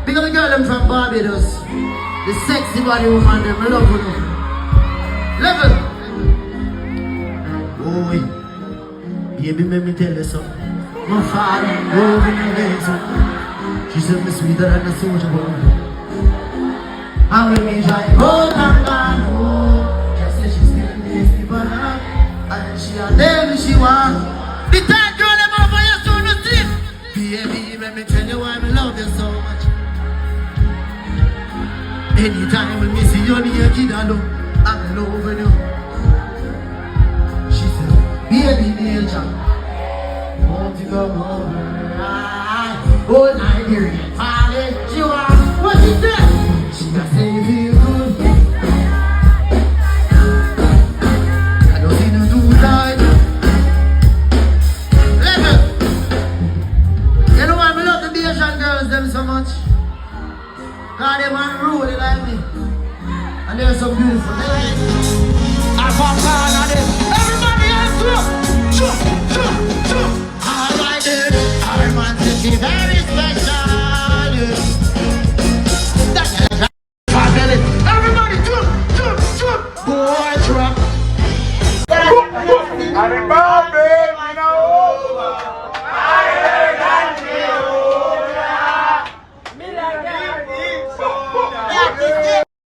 Big up the girl them from Barbados. The sexy body woman them, I love you. Level. Oh, baby, let me tell you something. My father, over in the legs. She said me sweeter than a soldier boy. And when me try, oh, oh, just say she's still tasty, but and she a devil she want. The time girl them over your soul no sleep. Baby, let me tell you why I love you so much. Anytime when me see you near kid alone, I'm in love with you. She said, baby nature, won't you come over? All night here, falling. She want what she said.